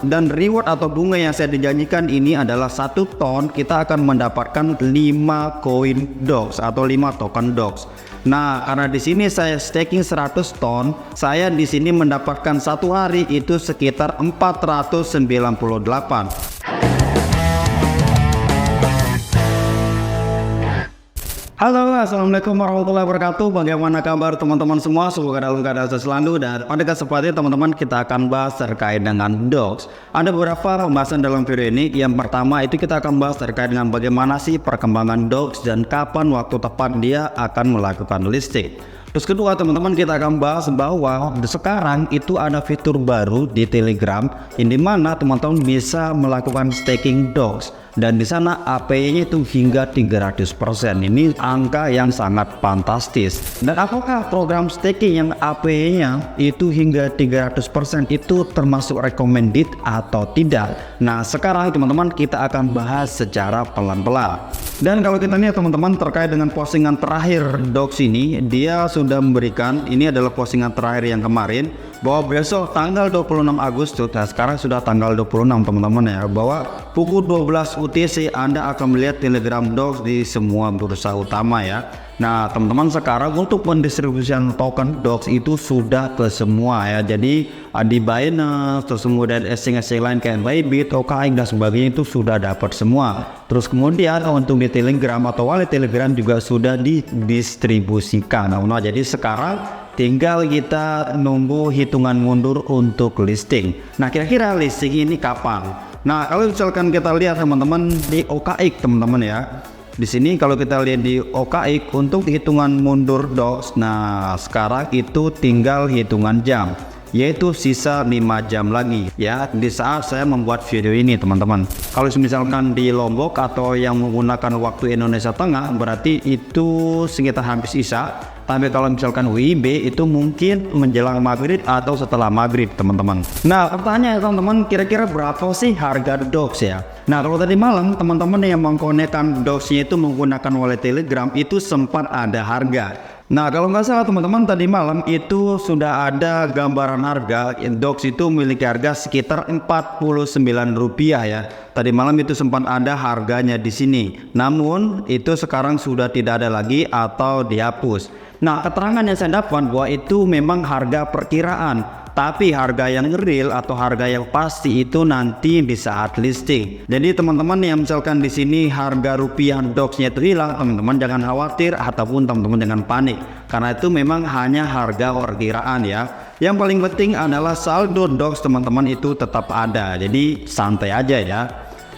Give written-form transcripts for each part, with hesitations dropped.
Dan reward atau bunga yang saya dijanjikan ini adalah 1 ton kita akan mendapatkan 5 koin dogs atau 5 token dogs. Nah, karena di sini saya staking 100 ton, saya di sini mendapatkan satu hari itu sekitar 498. Halo, assalamualaikum warahmatullahi wabarakatuh. Bagaimana kabar teman-teman semua? Semoga dalam keadaan sehat selalu. Dan pada kesempatan teman-teman kita akan bahas terkait dengan dogs. Ada beberapa pembahasan dalam video ini. Yang pertama itu kita akan bahas terkait dengan bagaimana sih perkembangan dogs dan kapan waktu tepat dia akan melakukan listing. Terus kedua teman-teman kita akan bahas bahwa sekarang itu ada fitur baru di Telegram yang dimana teman-teman bisa melakukan staking dogs dan di sana APY-nya itu hingga 300%. Ini angka yang sangat fantastis. Dan apakah program staking yang APY-nya itu hingga 300% itu termasuk recommended atau tidak? Nah, sekarang teman-teman kita akan bahas secara pelan-pelan. Dan kalau kita lihat teman-teman terkait dengan postingan terakhir dogs ini, dia sudah memberikan, ini adalah postingan terakhir yang kemarin, bahwa besok tanggal 26 Agustus, nah sekarang sudah tanggal 26 teman-teman ya, bahwa pukul 12 UTC Anda akan melihat Telegram dogs di semua bursa utama ya. Nah teman-teman sekarang untuk pendistribusian token dogs itu sudah ke semua ya. Jadi di Binance, terus kemudian exchange lain kayak Bybit, OKX dan sebagainya itu sudah dapat semua. Terus kemudian untuk di Telegram atau wallet Telegram juga sudah didistribusikan. Nah jadi sekarang tinggal kita nunggu hitungan mundur untuk listing. Nah kira-kira listing ini kapan? Nah kalau misalkan kita lihat teman-teman di OKX teman-teman ya. Di sini kalau kita lihat di OKX untuk hitungan mundur dogs, nah sekarang itu tinggal hitungan jam, yaitu sisa 5 jam lagi ya di saat saya membuat video ini teman-teman. Kalau misalkan di Lombok atau yang menggunakan waktu Indonesia Tengah berarti itu sekitar habis isya. Tapi kalau misalkan WIB itu mungkin menjelang maghrib atau setelah maghrib teman-teman. Nah pertanyaan teman-teman, kira-kira berapa sih harga dogs ya? Nah kalau tadi malam teman-teman yang mengkonekkan dogsnya itu menggunakan wallet Telegram itu sempat ada harga. Nah kalau nggak salah teman-teman tadi malam itu sudah ada gambaran harga dogs itu memiliki harga sekitar Rp49 ya. Tadi malam itu sempat ada harganya di sini. Namun itu sekarang sudah tidak ada lagi atau dihapus. Nah keterangan yang saya dapat bahwa itu memang harga perkiraan, tapi harga yang real atau harga yang pasti itu nanti di saat listing. Jadi teman-teman yang misalkan di sini harga rupiah dogsnya itu hilang, teman-teman jangan khawatir ataupun teman-teman jangan panik, karena itu memang hanya harga perkiraan ya. Yang paling penting adalah saldo dogs teman-teman itu tetap ada, jadi santai aja ya.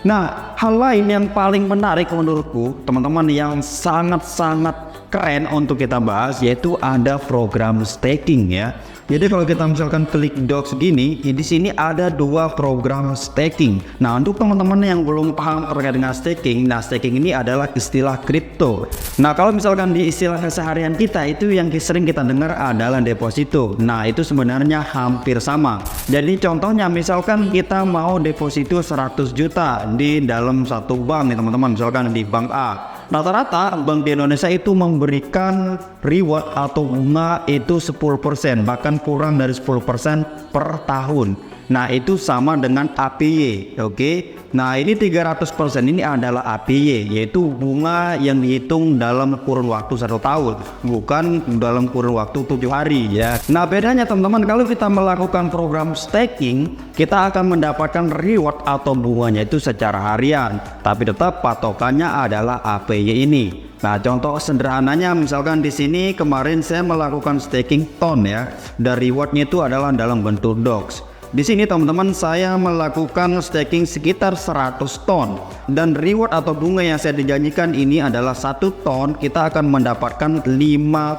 Nah hal lain yang paling menarik menurutku teman-teman yang sangat-sangat keren untuk kita bahas yaitu ada program staking ya. Jadi kalau kita misalkan klik dogs gini, di sini ada 2 program staking. Nah untuk teman-teman yang belum paham terkait dengan staking, nah staking ini adalah istilah kripto. Nah kalau misalkan di istilah keseharian kita itu yang sering kita dengar adalah deposito. Nah itu sebenarnya hampir sama. Jadi contohnya misalkan kita mau deposito 100 juta di dalam satu bank nih teman-teman, misalkan di bank A. Rata-rata bank di Indonesia itu memberikan reward atau bunga itu 10%, bahkan kurang dari 10% per tahun. Nah itu sama dengan APY, oke? Nah ini 300% ini adalah APY, yaitu bunga yang dihitung dalam kurun waktu 1 tahun, bukan dalam kurun waktu 7 hari ya. Nah bedanya teman-teman, kalau kita melakukan program staking, kita akan mendapatkan reward atau bunganya itu secara harian, tapi tetap patokannya adalah APY ini. Nah contoh sederhananya misalkan di sini kemarin saya melakukan staking ton ya, dan rewardnya itu adalah dalam bentuk dogs. Di sini teman-teman saya melakukan staking sekitar 100 ton dan reward atau bunga yang saya dijanjikan ini adalah 1 ton kita akan mendapatkan 5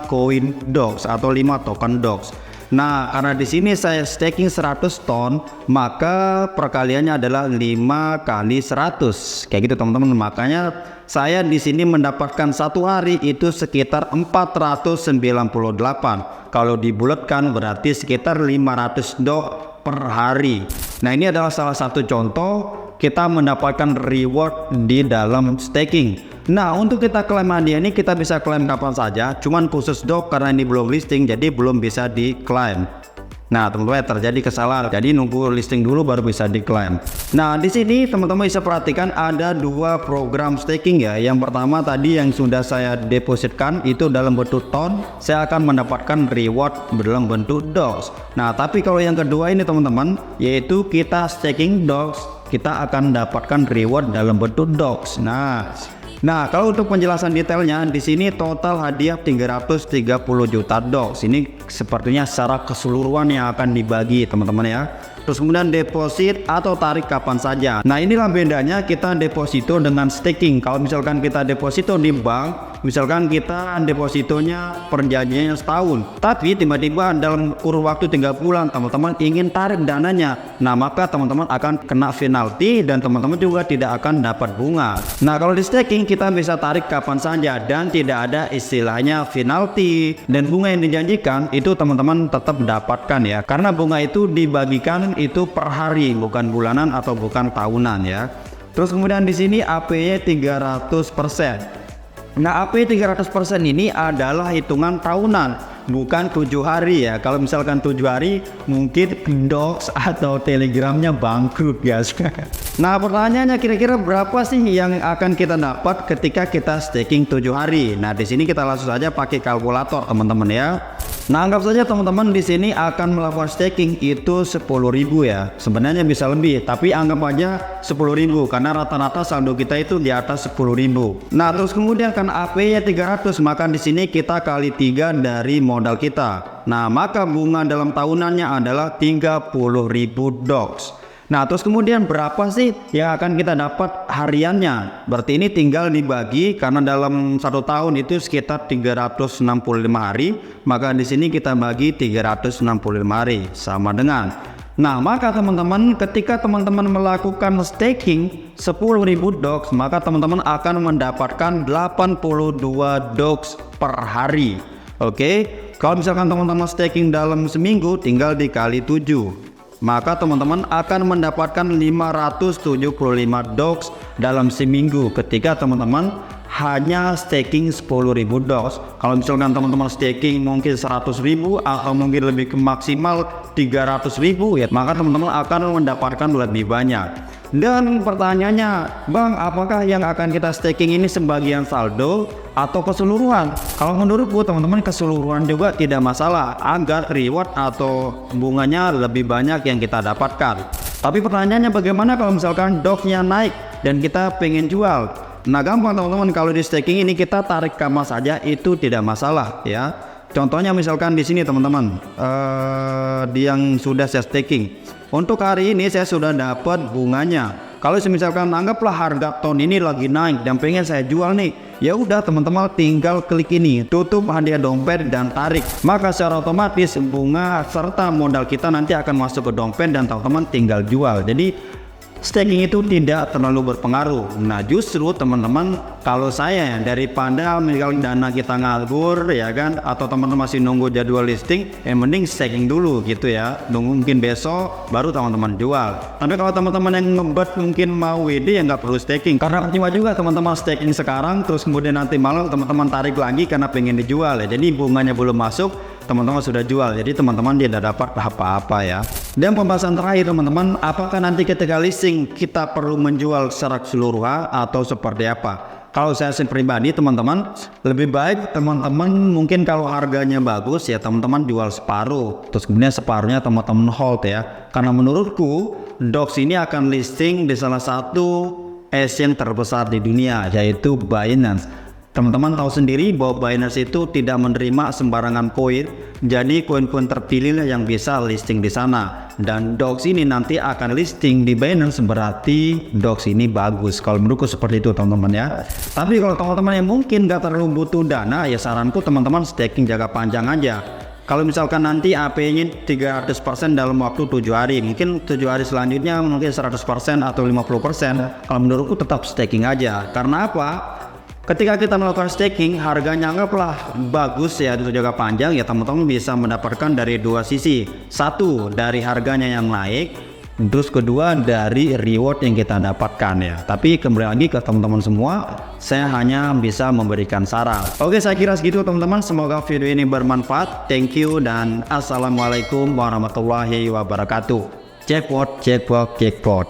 koin dogs atau 5 token dogs. Nah karena di sini saya staking 100 ton maka perkaliannya adalah 5 kali 100 kayak gitu teman-teman. Makanya saya di sini mendapatkan satu hari itu sekitar 498. Kalau dibulatkan berarti sekitar 500 dogs per hari. Nah ini adalah salah satu contoh kita mendapatkan reward di dalam staking. Nah untuk kita klaim hadiah ini kita bisa klaim kapan saja, cuman khusus dog karena ini belum listing jadi belum bisa diklaim. Nah, teman-teman terjadi kesalahan. Jadi nunggu listing dulu baru bisa diklaim. Nah, di sini teman-teman bisa perhatikan ada dua program staking ya. Yang pertama tadi yang sudah saya depositkan itu dalam bentuk TON, saya akan mendapatkan reward dalam bentuk DOX. Nah, tapi kalau yang kedua ini teman-teman, yaitu kita staking DOX, kita akan mendapatkan reward dalam bentuk DOX. Nah, kalau untuk penjelasan detailnya di sini total hadiah 330 juta DOX. Ini sepertinya secara keseluruhan yang akan dibagi teman-teman ya. Terus kemudian deposit atau tarik kapan saja. Nah, inilah bedanya kita deposito dengan staking. Kalau misalkan kita deposito di bank, misalkan kita depositonya perjanjiannya setahun, tapi tiba-tiba dalam kurun waktu 3 bulan teman-teman ingin tarik dananya, nah maka teman-teman akan kena penalti dan teman-teman juga tidak akan dapat bunga. Nah, kalau di staking kita bisa tarik kapan saja dan tidak ada istilahnya penalti, dan bunga yang dijanjikan itu teman-teman tetap dapatkan ya, karena bunga itu dibagikan itu per hari, bukan bulanan atau bukan tahunan ya. Terus kemudian di sini AP-nya 300%. Nah, AP 300% ini adalah hitungan tahunan, bukan 7 hari ya. Kalau misalkan 7 hari mungkin DOX atau Telegramnya bangkrut guys. Nah, pertanyaannya kira-kira berapa sih yang akan kita dapat ketika kita staking 7 hari? Nah, di sini kita langsung saja pakai kalkulator teman-teman ya. Nah, anggap saja teman-teman di sini akan melakukan staking itu 10.000 ya. Sebenarnya bisa lebih, tapi anggap aja 10.000 karena rata-rata saldo kita itu di atas 10.000. Nah, terus kemudian kan AP-nya 300, maka di sini kita kali 3 dari modal kita. Nah, maka bunga dalam tahunannya adalah 30.000 DOX. Nah, terus kemudian berapa sih yang akan kita dapat hariannya? Berarti ini tinggal dibagi, karena dalam 1 tahun itu sekitar 365 hari, maka di sini kita bagi 365 hari sama dengan. Nah, maka teman-teman ketika teman-teman melakukan staking 10.000 DOX, maka teman-teman akan mendapatkan 82 DOX per hari. Oke, kalau misalkan teman-teman staking dalam seminggu tinggal dikali 7. Maka teman-teman akan mendapatkan 575 DOX dalam seminggu ketika teman-teman hanya staking 10.000 DOX. Kalau misalkan teman-teman staking mungkin 100.000 atau mungkin lebih ke maksimal 300.000 ya, maka teman-teman akan mendapatkan lebih banyak. Dan pertanyaannya, Bang, apakah yang akan kita staking ini sebagian saldo atau keseluruhan? Kalau menurutku teman-teman keseluruhan juga tidak masalah, agar reward atau bunganya lebih banyak yang kita dapatkan. Tapi pertanyaannya bagaimana kalau misalkan DOX-nya naik dan kita pengen jual? Nah, gampang teman-teman, kalau di staking ini kita tarik kapan saja itu tidak masalah ya. Contohnya misalkan di sini teman-teman, di yang sudah saya staking. Untuk hari ini saya sudah dapat bunganya. Kalau misalkan anggaplah harga TON ini lagi naik dan pengen saya jual nih, ya udah teman-teman tinggal klik ini, tutup hadiah dompet dan tarik. Maka secara otomatis bunga serta modal kita nanti akan masuk ke dompet dan teman-teman tinggal jual. Jadi staking itu tidak terlalu berpengaruh. Nah, justru teman-teman, kalau saya daripada misalnya dana kita nganggur ya kan, atau teman-teman masih nunggu jadwal listing, mending staking dulu gitu ya, nunggu mungkin besok baru teman-teman jual. Tapi kalau teman-teman yang ngebet mungkin mau WD, ya nggak perlu staking, karena percuma juga teman-teman staking sekarang terus kemudian nanti malam teman-teman tarik lagi karena pengen dijual ya. Jadi bunganya belum masuk, teman-teman sudah jual, jadi teman-teman tidak dapat apa-apa ya. Dan pembahasan terakhir teman-teman, apakah nanti ketika listing kita perlu menjual secara keseluruhan atau seperti apa? Kalau saya pribadi teman-teman, lebih baik teman-teman mungkin kalau harganya bagus ya teman-teman jual separuh, terus kemudian separuhnya teman-teman hold ya. Karena menurutku DOX ini akan listing di salah satu exchange terbesar di dunia, yaitu Binance. Teman-teman tahu sendiri bahwa Binance itu tidak menerima sembarangan koin, jadi koin-koin terpilih yang bisa listing di sana. Dan DOX ini nanti akan listing di Binance, berarti DOX ini bagus. Kalau menurutku seperti itu teman-teman ya. Tapi kalau teman-teman yang mungkin gak terlalu butuh dana, ya saranku teman-teman staking jangka panjang aja. Kalau misalkan nanti AP-nya 300% dalam waktu 7 hari, mungkin 7 hari selanjutnya mungkin 100% atau 50%. Kalau menurutku tetap staking aja. Karena apa? Ketika kita melakukan staking, harganya anggaplah bagus ya untuk jangka panjang, ya teman-teman bisa mendapatkan dari dua sisi. Satu, dari harganya yang naik, Terus kedua dari reward yang kita dapatkan ya. Tapi kembali lagi ke teman-teman semua, saya hanya bisa memberikan saran. Oke, saya kira segitu teman-teman. Semoga video ini bermanfaat. Thank you dan assalamualaikum warahmatullahi wabarakatuh. Jackpot, jackpot, jackpot.